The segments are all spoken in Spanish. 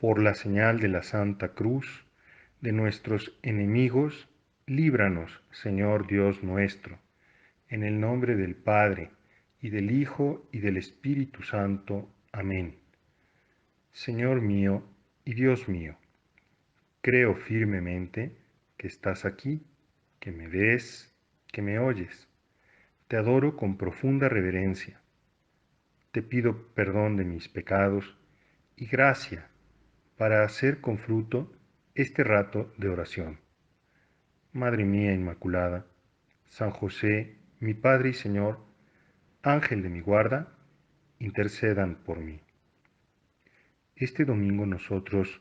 Por la señal de la Santa Cruz, de nuestros enemigos, líbranos, Señor Dios nuestro, en el nombre del Padre, y del Hijo, y del Espíritu Santo. Amén. Señor mío y Dios mío, creo firmemente que estás aquí, que me ves, que me oyes. Te adoro con profunda reverencia. Te pido perdón de mis pecados y gracia para hacer con fruto este rato de oración. Madre mía Inmaculada, San José, mi Padre y Señor, Ángel de mi guarda, intercedan por mí. Este domingo nosotros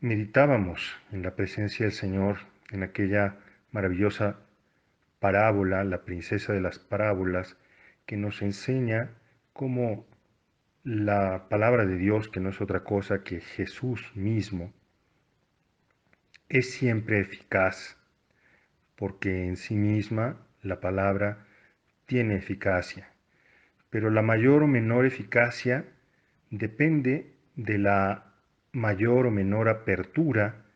meditábamos en la presencia del Señor, en aquella maravillosa parábola, la princesa de las parábolas, que nos enseña cómo la palabra de Dios, que no es otra cosa que Jesús mismo, es siempre eficaz, porque en sí misma la palabra tiene eficacia, pero la mayor o menor eficacia depende de la mayor o menor apertura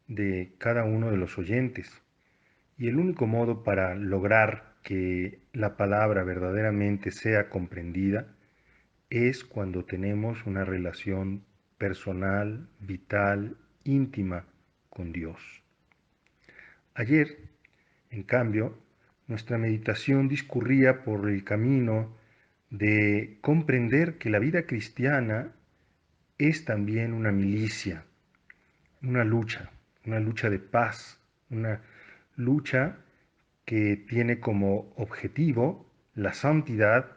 de cada uno de los oyentes. Y el único modo para lograr que la palabra verdaderamente sea comprendida es cuando tenemos una relación personal, vital, íntima con Dios. Ayer, en cambio, nuestra meditación discurría por el camino de comprender que la vida cristiana es también una milicia, una lucha de paz, una lucha que tiene como objetivo la santidad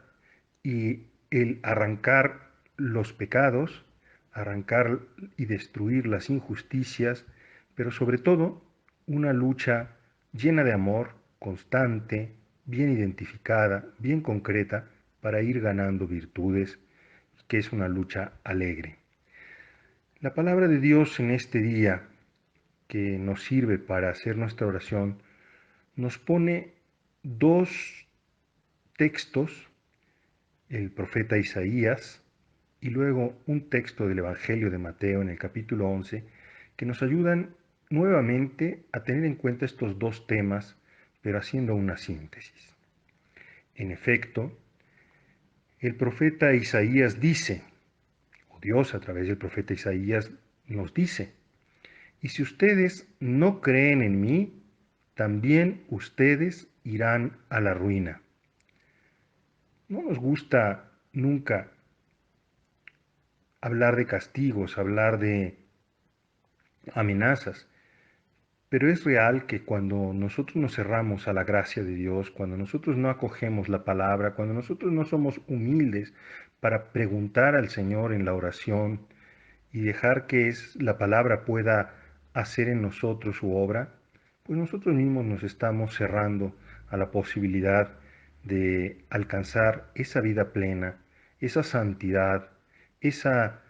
y el arrancar los pecados, arrancar y destruir las injusticias, pero sobre todo una lucha llena de amor, constante, bien identificada, bien concreta, para ir ganando virtudes, que es una lucha alegre. La palabra de Dios en este día, que nos sirve para hacer nuestra oración, nos pone dos textos, el profeta Isaías y luego un texto del Evangelio de Mateo en el capítulo 11, que nos ayudan nuevamente a tener en cuenta estos dos temas, pero haciendo una síntesis. En efecto, el profeta Isaías dice, o Dios a través del profeta Isaías nos dice, y si ustedes no creen en mí, también ustedes irán a la ruina. No nos gusta nunca hablar de castigos, hablar de amenazas, pero es real que cuando nosotros nos cerramos a la gracia de Dios, cuando nosotros no acogemos la palabra, cuando nosotros no somos humildes para preguntar al Señor en la oración y dejar que la palabra pueda hacer en nosotros su obra, pues nosotros mismos nos estamos cerrando a la posibilidad de alcanzar esa vida plena, esa santidad, esa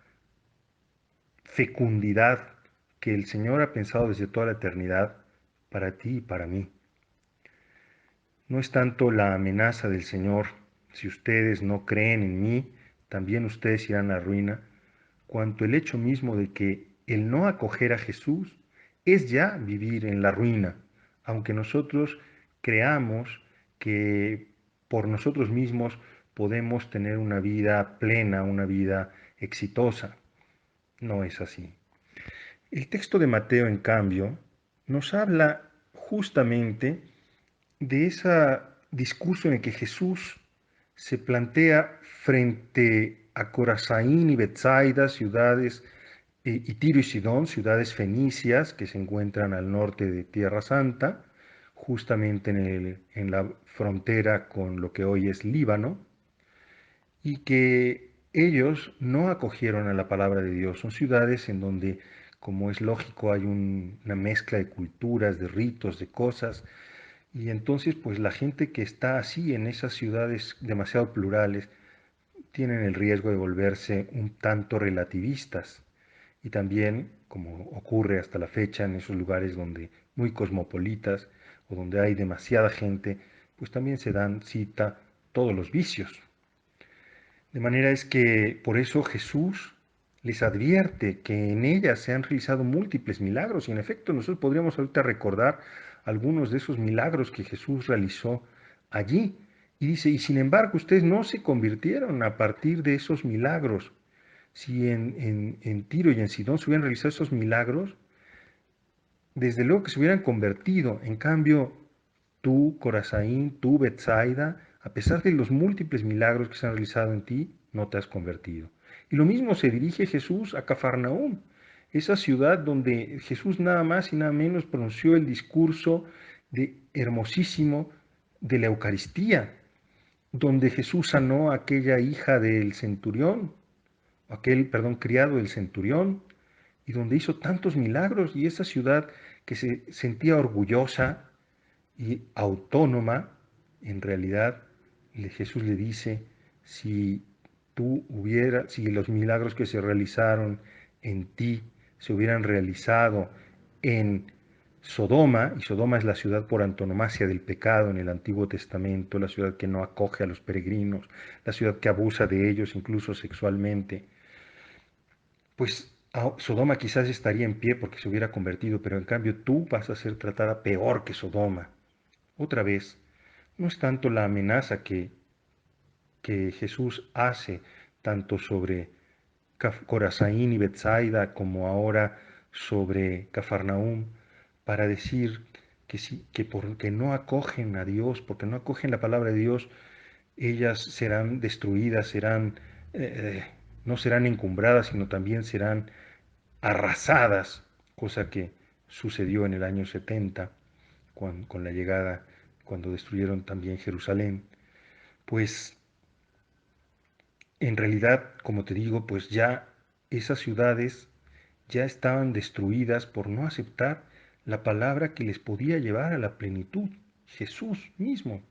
fecundidad que el Señor ha pensado desde toda la eternidad para ti y para mí. No es tanto la amenaza del Señor, si ustedes no creen en mí, también ustedes irán a la ruina, cuanto el hecho mismo de que el no acoger a Jesús es ya vivir en la ruina, aunque nosotros creamos que por nosotros mismos podemos tener una vida plena, una vida exitosa. No es así. El texto de Mateo, en cambio, nos habla justamente de ese discurso en el que Jesús se plantea frente a Corazaín y Betsaida, ciudades, y Tiro y Sidón, ciudades fenicias que se encuentran al norte de Tierra Santa, justamente en la frontera con lo que hoy es Líbano, y que ellos no acogieron a la palabra de Dios. Son ciudades en donde, como es lógico, hay una mezcla de culturas, de ritos, de cosas, y entonces pues la gente que está así en esas ciudades demasiado plurales tienen el riesgo de volverse un tanto relativistas. Y también, como ocurre hasta la fecha en esos lugares donde muy cosmopolitas o donde hay demasiada gente, pues también se dan cita todos los vicios. De manera es que por eso Jesús les advierte que en ella se han realizado múltiples milagros y en efecto nosotros podríamos ahorita recordar algunos de esos milagros que Jesús realizó allí. Y dice, y sin embargo ustedes no se convirtieron a partir de esos milagros. Si en Tiro y en Sidón se hubieran realizado esos milagros, desde luego que se hubieran convertido. En cambio, tú, Corazaín, tú, Betsaida, a pesar de los múltiples milagros que se han realizado en ti, no te has convertido. Y lo mismo se dirige Jesús a Cafarnaúm, esa ciudad donde Jesús nada más y nada menos pronunció el discurso hermosísimo de la Eucaristía, donde Jesús sanó a aquella hija del centurión, criado del centurión, y donde hizo tantos milagros, y esa ciudad que se sentía orgullosa y autónoma, en realidad Jesús le dice, si si los milagros que se realizaron en ti se hubieran realizado en Sodoma, y Sodoma es la ciudad por antonomasia del pecado en el Antiguo Testamento, la ciudad que no acoge a los peregrinos, la ciudad que abusa de ellos incluso sexualmente, pues Sodoma quizás estaría en pie porque se hubiera convertido, pero en cambio tú vas a ser tratada peor que Sodoma. Otra vez, no es tanto la amenaza que Jesús hace tanto sobre Corazaín y Betsaida como ahora sobre Cafarnaúm para decir que, que porque no acogen a Dios, porque no acogen la palabra de Dios, ellas serán destruidas, eh, no serán encumbradas, sino también serán arrasadas, cosa que sucedió en el año 70 con la llegada, cuando destruyeron también Jerusalén. Pues en realidad, como te digo, pues ya esas ciudades ya estaban destruidas por no aceptar la palabra que les podía llevar a la plenitud, Jesús mismo.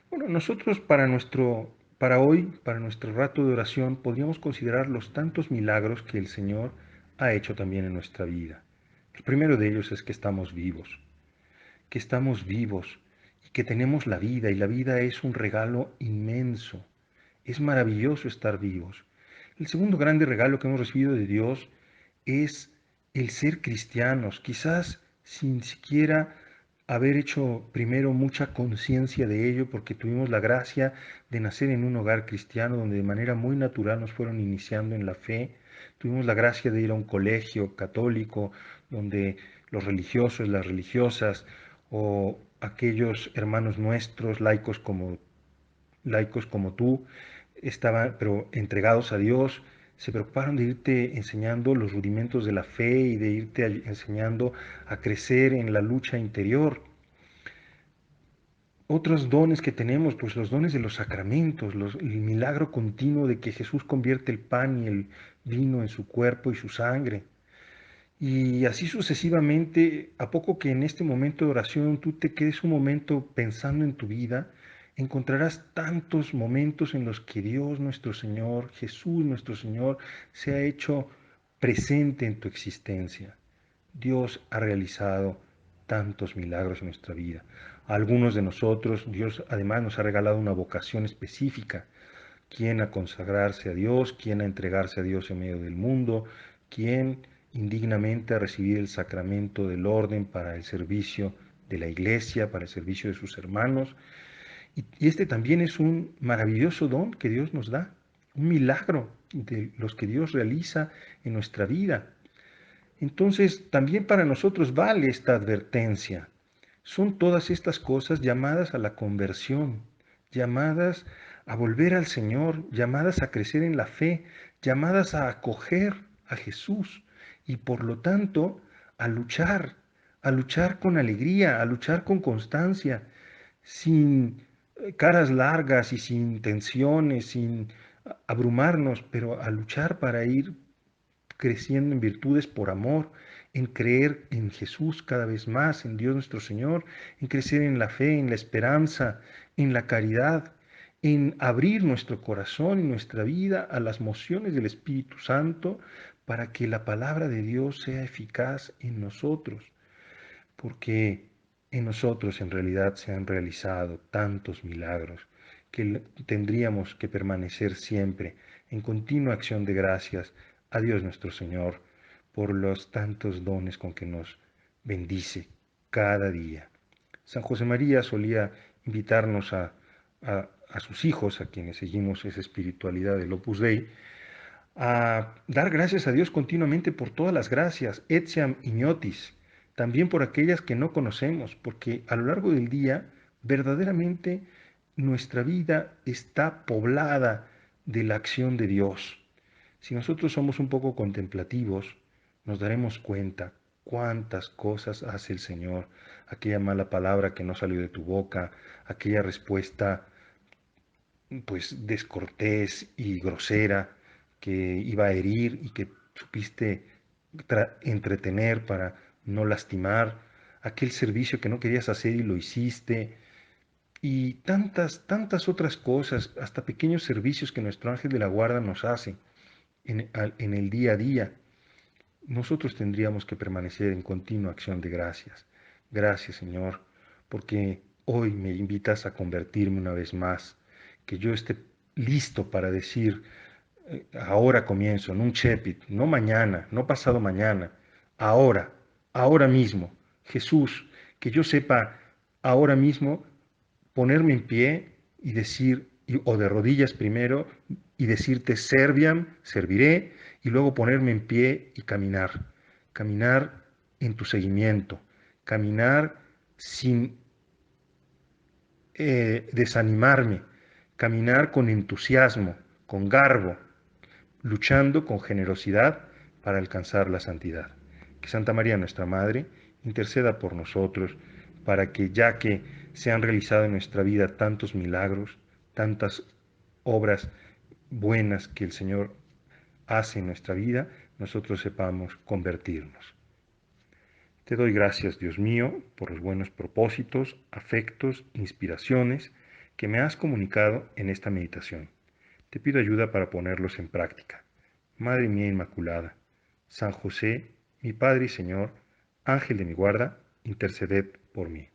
Bueno, nosotros para hoy, para nuestro rato de oración, podríamos considerar los tantos milagros que el Señor ha hecho también en nuestra vida. El primero de ellos es que estamos vivos y que tenemos la vida, y la vida es un regalo inmenso. Es maravilloso estar vivos. El segundo grande regalo que hemos recibido de Dios es el ser cristianos, quizás sin siquiera haber hecho primero mucha conciencia de ello, porque tuvimos la gracia de nacer en un hogar cristiano donde de manera muy natural nos fueron iniciando en la fe. Tuvimos la gracia de ir a un colegio católico donde los religiosos, las religiosas o aquellos hermanos nuestros, laicos como tú, estaban, pero entregados a Dios, se preocuparon de irte enseñando los rudimentos de la fe y de irte enseñando a crecer en la lucha interior. Otros dones que tenemos, pues los dones de los sacramentos, el milagro continuo de que Jesús convierte el pan y el vino en su cuerpo y su sangre. Y así sucesivamente, a poco que en este momento de oración tú te quedes un momento pensando en tu vida, encontrarás tantos momentos en los que Dios nuestro Señor, Jesús nuestro Señor, se ha hecho presente en tu existencia. Dios ha realizado tantos milagros en nuestra vida. A algunos de nosotros, Dios además nos ha regalado una vocación específica, quién a consagrarse a Dios, quién a entregarse a Dios en medio del mundo, quién indignamente a recibir el sacramento del orden para el servicio de la iglesia, para el servicio de sus hermanos. Y este también es un maravilloso don que Dios nos da, un milagro de los que Dios realiza en nuestra vida. Entonces, también para nosotros vale esta advertencia. Son todas estas cosas llamadas a la conversión, llamadas a volver al Señor, llamadas a crecer en la fe, llamadas a acoger a Jesús y por lo tanto a luchar con alegría, a luchar con constancia, sin caras largas y sin tensiones, sin abrumarnos, pero a luchar para ir creciendo en virtudes por amor, en creer en Jesús cada vez más, en Dios nuestro Señor, en crecer en la fe, en la esperanza, en la caridad, en abrir nuestro corazón y nuestra vida a las mociones del Espíritu Santo para que la palabra de Dios sea eficaz en nosotros, porque en nosotros en realidad se han realizado tantos milagros que tendríamos que permanecer siempre en continua acción de gracias a Dios nuestro Señor por los tantos dones con que nos bendice cada día. San José María solía invitarnos a sus hijos, a quienes seguimos esa espiritualidad del Opus Dei, a dar gracias a Dios continuamente por todas las gracias, etiam ignotis, también por aquellas que no conocemos, porque a lo largo del día verdaderamente nuestra vida está poblada de la acción de Dios. Si nosotros somos un poco contemplativos, nos daremos cuenta cuántas cosas hace el Señor, aquella mala palabra que no salió de tu boca, aquella respuesta pues descortés y grosera que iba a herir y que supiste entretener para no lastimar, aquel servicio que no querías hacer y lo hiciste, y tantas otras cosas, hasta pequeños servicios que nuestro ángel de la guarda nos hace en el día a día. Nosotros tendríamos que permanecer en continua acción de gracias. Gracias, Señor, porque hoy me invitas a convertirme una vez más, que yo esté listo para decir, ahora comienzo, en un chepit, no mañana, no pasado mañana, ahora, ahora mismo. Jesús, que yo sepa ahora mismo ponerme en pie y decir, o de rodillas primero, y decirte, serviam, serviré, y luego ponerme en pie y caminar. Caminar en tu seguimiento. Caminar sin desanimarme. Caminar con entusiasmo, con garbo, luchando con generosidad para alcanzar la santidad. Que Santa María, nuestra Madre, interceda por nosotros para que, ya que se han realizado en nuestra vida tantos milagros, tantas obras buenas que el Señor hace en nuestra vida, nosotros sepamos convertirnos. Te doy gracias, Dios mío, por los buenos propósitos, afectos, inspiraciones que me has comunicado en esta meditación. Te pido ayuda para ponerlos en práctica. Madre mía Inmaculada, San José, mi Padre y Señor, Ángel de mi guarda, interceded por mí.